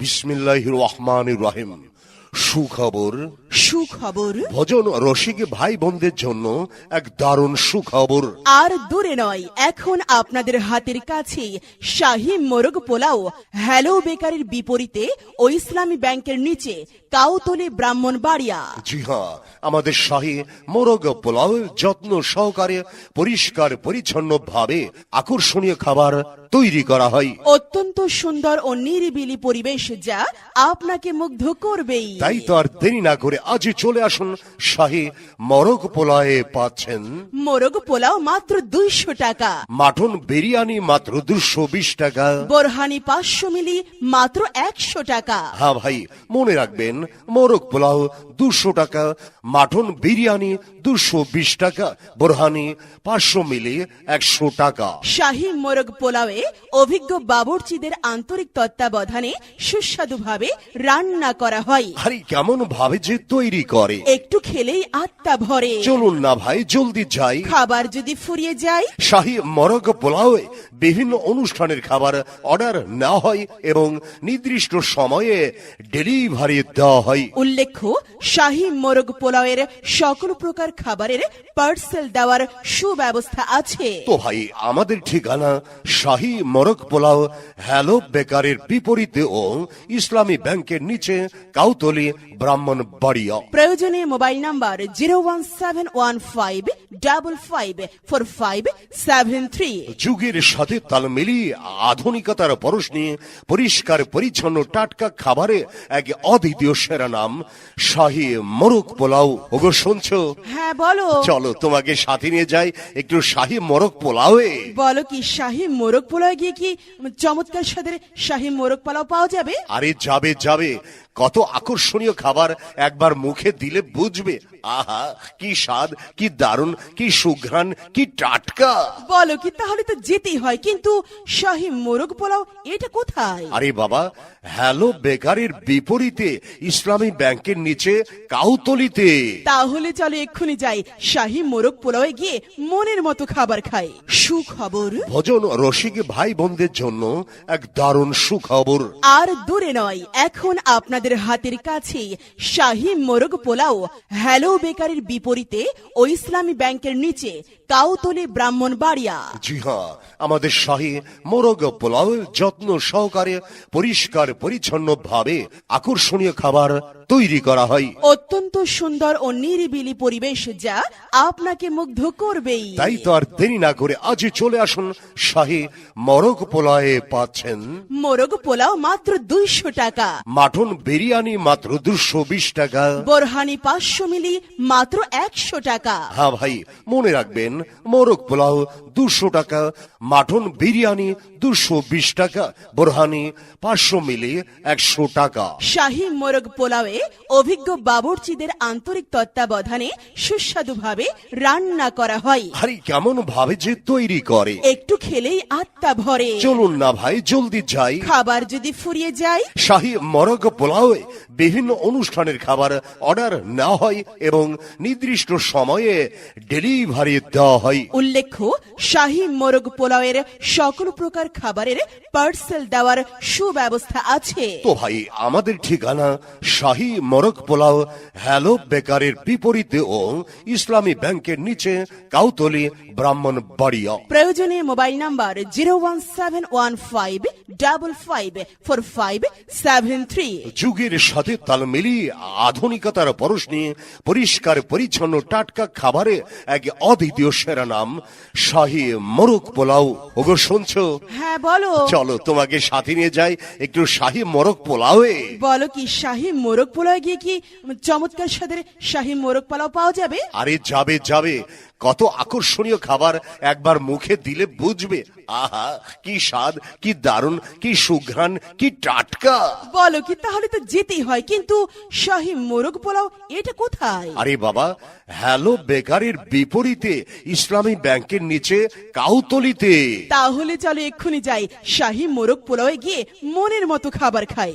বিসমিল্লাহির রহমানির রহিম। সুখবর সুখবর ভজন রসিক ভাই বোনদের জন্য এক দারুণ সুখবর। আর দূরে নয়, এখন আপনাদের হাতের কাছেই শাহী মোরগ পোলাও হ্যালো বেকারির বিপরীতে ও ইসলামী ব্যাংকের নিচে কাউতলী ব্রাহ্মণবাড়িয়া। জি হ্যাঁ, আমাদের শাহী মোরগ পোলাও যত্ন সহকারে পরিষ্কার পরিচ্ছন্ন ভাবে আকর্ষণীয় খাবার তৈরি করা হয়। অত্যন্ত সুন্দর ও নিরিবিলি পরিবেশ, যা আপনাকে মুগ্ধ করবেই। তাই তো আর দেরি না করে আজই চলে আসুন। শাহী মোরগ পোলাওয়ে পাচ্ছেন মোরগ পোলাও মাত্র 200 টাকা, মাটন বিরিয়ানি মাত্র 220 টাকা, বোরহানি 500 মিলি মাত্র 100 টাকা। হ্যাঁ ভাই, মনে রাখবেন মোরগ পোলাও 200 টাকা, মাটন বিরিয়ানি 220 টাকা, বোরহানি 500 মিলি 100 টাকা। শাহী মোরগ পোলাওয়ে অভিজ্ঞ বাবুর্চিদের আন্তরিক তত্ত্বাবধানে সুস্বাদুভাবে রান্না করা হয়। আরে কেমন ভাবে যে তৈরি করে, একটু খেলেই আত্মা ভরে। চলুন না ভাই জলদি যাই। খাবার যদি ফুরিয়ে যায়, শাহী মোরগ পোলাওয়ে বিভিন্ন অনুষ্ঠানের খাবার অর্ডার নেওয়া হয় এবং নির্দিষ্ট সময়ে ডেলিভারি দেওয়া হয়। উল্লেখ্য, শাহী মোরগ পোলাওয়ের সকল প্রকার খাবারের পার্সেল দেওয়ার সুব্যবস্থা আছে। তো ভাই, আমাদের ঠিকানা শাহী মোরগ পোলাও হ্যালো বেকারের বিপরীতে ও ইসলামী ব্যাংকের নিচে কাউতলী ব্রাহ্মণবাড়িয়া। প্রয়োজনে মোবাইল নাম্বার 01715554573। যুগের সাথে তাল মিলিয়ে আধুনিকতার পরশ নিয়ে পরিষ্কার পরিচ্ছন্ন টাটকা খাবারে এক অদ্বিতীয় সেরা নাম শাহী মোরগ পোলাও। ওগো শুনছো? হ্যাঁ বলো। চলো তোমাকে সাথে নিয়ে যাই একটু শাহী মোরগ পোলাওয়ে। বলো কি, শাহী মোরগ পোলাও গিয়ে কি চমৎকার স্বাদের শাহী মোরগ পোলাও পাওয়া যাবে? আরে যাবে যাবে, কত আকর্ষণীয় খাবার একবার মুখে দিলে বুঝবে। আহা, কি স্বাদ, কি দারুণ, কি সুঘ্রাণ, কি টাটকা। বলো কি, তাহলে তো যেতেই হয়, কিন্তু শাহী মোরগ পোলাও এটা কোথায়? আরে বাবা, হ্যালো বেকারের বিপরীতে ইসলামী ব্যাংকের নিচে কাউতলিতে। তাহলে চলো এক্ষুনি যাই, শাহী মোরগ পোলাওয়ে গিয়ে মনের মতো খাবার খাই। সুখবর ভজন রসিক ভাই বোনদের জন্য এক দারুণ সুখবর। আর দূরে নয়, এখন আপনাদের হাতের কাছেই শাহী মোরগ পোলাও হ্যালো বেকারির বিপরীতে ও ইসলামী ব্যাংকের নিচে কাউতলী ব্রাহ্মণবাড়িয়া। জি হ্যাঁ, আমাদের শাহী মোরগ পোলাও যত্ন সহকারে পরিষ্কার পরিচ্ছন্ন ভাবে আকর্ষণীয় খাবার তৈরি করা হয়। অত্যন্ত সুন্দর ও নিরিবিলি পরিবেশ, যা আপনাকে মুগ্ধ করবেই। তাই তো আর দেরি না করে আজই চলে আসুন। শাহী মোরগ পোলাওয়ে পাচ্ছেন মোরগ পোলাও মাত্র 200 টাকা, মাটন বিরিয়ানি মাত্র 220 টাকা, বোরহানি 500 মিলি মাত্র 100 টাকা। হ্যাঁ ভাই, মনে রাখবেন মোরগ পোলাও 200 টাকা, মাটন বিরিয়ানি 220 টাকা, বোরহানি 500 মিলি 100 টাকা। শাহী মোরগ পোলাওয়ে অভিজ্ঞ বাবুর্চিদের আন্তরিক তত্ত্বাবধানে সুস্বাদুভাবে রান্না করা হয়। আরে কেমন ভাবে যে তৈরি করে, একটু খেলেই আত্মা ভরে। চলুন না ভাই জলদি যাই। খাবার যদি ফুরিয়ে যায়, শাহী মোরগ পোলাওয়ে বিভিন্ন অনুষ্ঠানের খাবার অর্ডার নেওয়া হয় এবং নির্দিষ্ট সময়ে ডেলিভারি দেওয়া হয়। উল্লেখ্য, শাহী মোরগ পোলাওয়ের সকল প্রকার খাবারের পার্সেল দেওয়ার সুব্যবস্থা আছে। তো ভাই, আমাদের ঠিকানা শাহী মোরগ পোলাও হ্যালো বেকারের বিপরীতে ও ইসলামী ব্যাংকের নিচে কাউতলী ব্রাহ্মণবাড়িয়া। প্রয়োজনে মোবাইল নাম্বার 01715554573। যুগের সাথে তাল মিলিয়ে আধুনিকতার পরশ নিয়ে পরিষ্কার পরিচ্ছন্ন টাটকা খাবারে এক অদ্বিতীয় সেরা নাম শাহী মোরগ পোলাও। ওগো শুনছো? হ্যাঁ বলো। চলো তোমাকে সাথে নিয়ে যাই একটু শাহী মোরগ পোলাওয়ে। বলো কি, শাহী মোরগ পোলাও গিয়ে কি চমৎকার স্বাদের শাহী মোরগ পোলাও পাওয়া যাবে? আরে যাবে যাবে, কত আকর্ষণীয় খাবার একবার মুখে দিলে বুঝবে। আহা, কি স্বাদ, কি দারুণ, কি সুঘ্রাণ, কি টাটকা। বলো কি, তাহলে তো যেতেই হয়, কিন্তু শাহী মোরগ পোলাও এটা কোথায়? আরে বাবা, হ্যালো বেকারের বিপরীতে ইসলামী ব্যাংকের নিচে কাউতলিতে। তাহলে চলো এক্ষুনি যাই, শাহী মোরগ পোলাওয়ে গিয়ে মনের মতো খাবার খাই।